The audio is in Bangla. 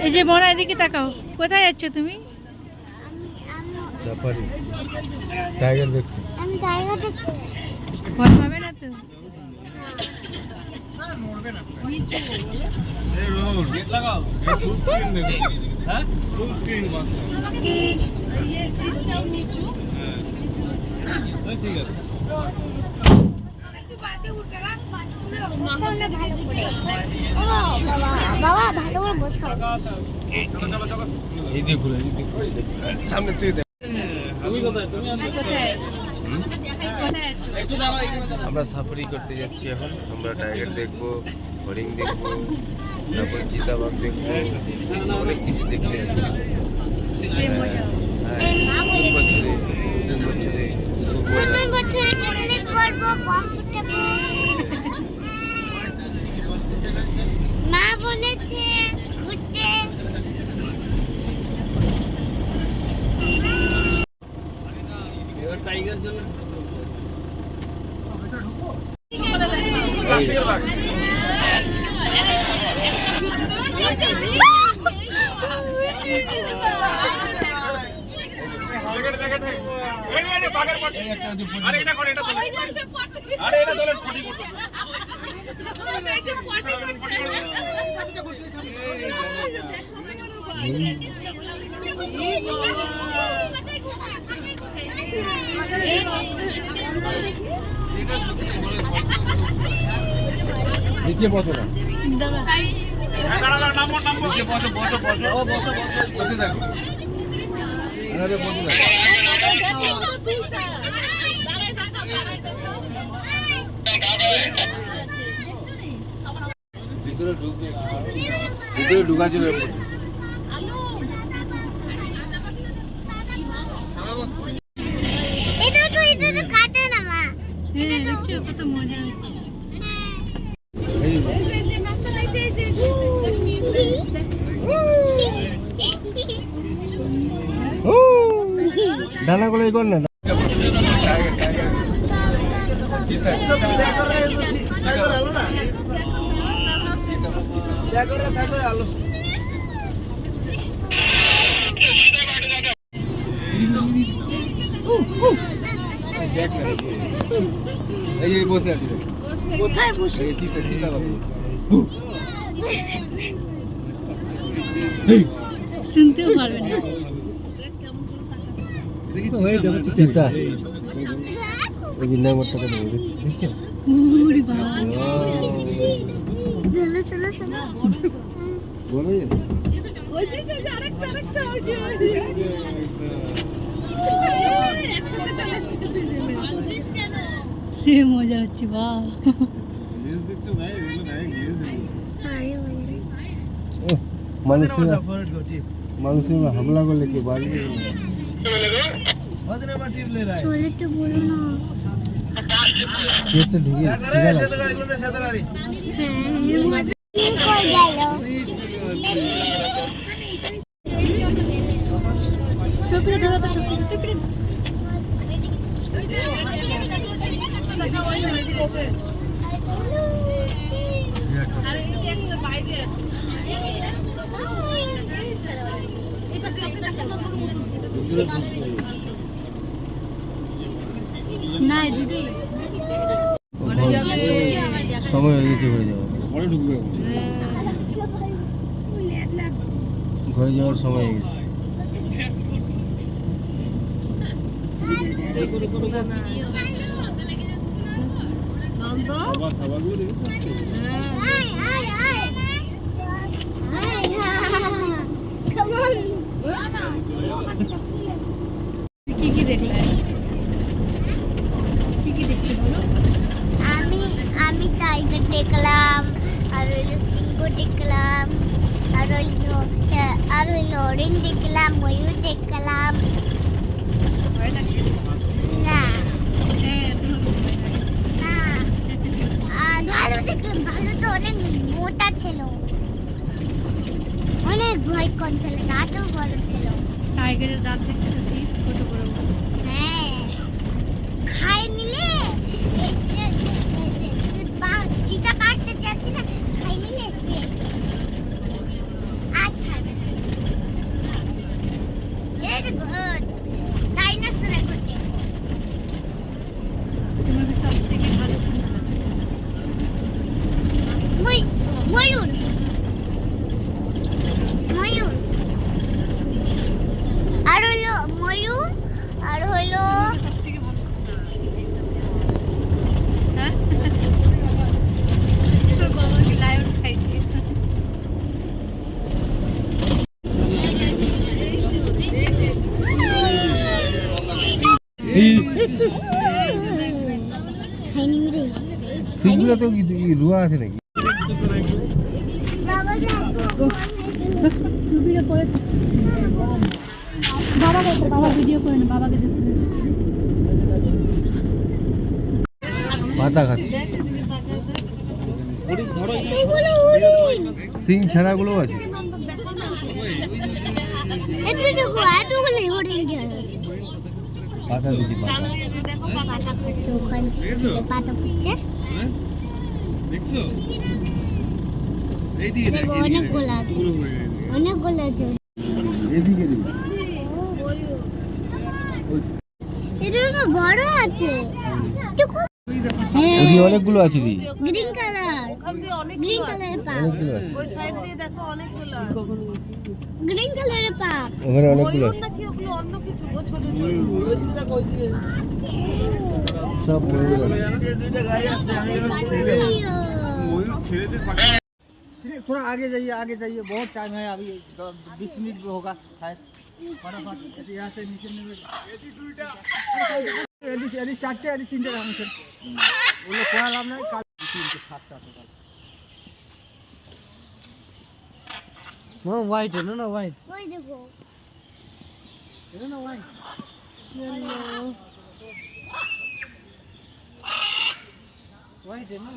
এই যে বোনা এদিকে তাকাও, কোথায় যাচ্ছ তুমি? সাফারি টাইগার দেখতে। আমি টাইগার দেখতে। ভয় পাবে না তো? এই রোড লাগাও, ফুল স্ক্রিন দেখো। হ্যাঁ ফুল স্ক্রিন বাস। এই সিটটাও নিচু। হ্যাঁ ঠিক আছে। বাবা ভালো করে বসাও। এই দিকে ঘুরে, এই দিকে ঘুরে। সামনে তুই দেখ। তুমি কোথায়? তুমি আসো কোথায়? একটু দাঁড়াও, আমরা সাফারি করতে যাচ্ছি এখন। আমরা টাইগার দেখবো, হরিণ দেখবো, তারপর চিতাবাঘ দেখবো, অনেক কিছু দেখতে যাচ্ছি। নতুন বছরে পিকনিক করবো, কমফোর্টেবল। মা বলেছে ঘুরতে। টাইগার জন্য নিচে বসো না, নিচে বসো বসো বসো বসো বসো বসে দেখো, বসে দেখো। ভিতরে ঢুকবে, ভিতরে ঢুকা যাবে। এটা তো কাটে না মা। হ্যাঁ দেখছো কত মজা হচ্ছে। ডানা গুলো কর না। এই বসে আছি, কোথায় বসে? শুনতেও পারবে না। চিতা ওই যে নাম্বারটা দেবো, দেখছেন? ওরে বাবা, চলো চলো চলো। বলো ওই যে আরেকটা ওই যে সে মজা হচ্ছে। বাহ মানুষের হামলা করলে কি বাড়ি চলে তো বলো না। ঢুকে কই গেল? টুকরে ধরো তো, টুকরে আরে এই যে একটা বাইরে আছে। না দিদি সময় হয়ে যেতে, হয়ে যাবে, ঘরে ঢুকবে, ঘরে যাওয়ার সময় হয়ে গেছে। কি কি দেখলে? কি কি দেখতে বলো? আমি টাইগার দেখলাম, আর হইলো সিংহ দেখলাম, আর হইলো হরিণ দেখলাম, ময়ূর দেখলাম। না ভালো দেখলাম, ভালো তো অনেক মোটা ছিল, অনেক ভয় কম ছিল, দাঁতও বড় ছিল। টাইগারের দাঁত দেখতে কত বড় বড়। হ্যাঁ খাই নিলে খাইনি রে সিংগুলো তো রুয়া আছে নাকি? বাবা দেখ টুপিটা পরে বাবা ভিডিও করে না, বাবাকে দেখতে পাতা খাচ্ছে। এগুলো হরিণ সিং ছাড়াগুলো আছে। এতটুকু এতগুলো হরিণ কি আছে পাতা দিচ্ছি, পাতা। ওখানে পাতা ফুটছে দেখো অনেকগুলো আছে অনেকগুলো আছে এদিকে দিবি। এটা তো বড় আছে ওদিকে অনেকগুলো আছে দি। গ্রিন কালার গ্রিন কালারের পা অনেকগুলো আছে। ওই সাইড দিয়ে দেখো অনেকগুলো গ্রিন কালারের পা ওখানে অনেকগুলো আছে। নাকি ওগুলো অন্য কিছু ও ছোট ছোট সব ময়ূর আছে। थोड़ा आगे जाइए बहुत टाइम है अभी 20 मिनट में होगा शायद फटाफट यहाँ से नीचे यदि चारटे यदि तीनटे हम सर वो लोग कोई लाभ नहीं काल 3 7टा टोटल नो वाइट है ना वाइट ওই দেখো है ना वाई वाइट है ना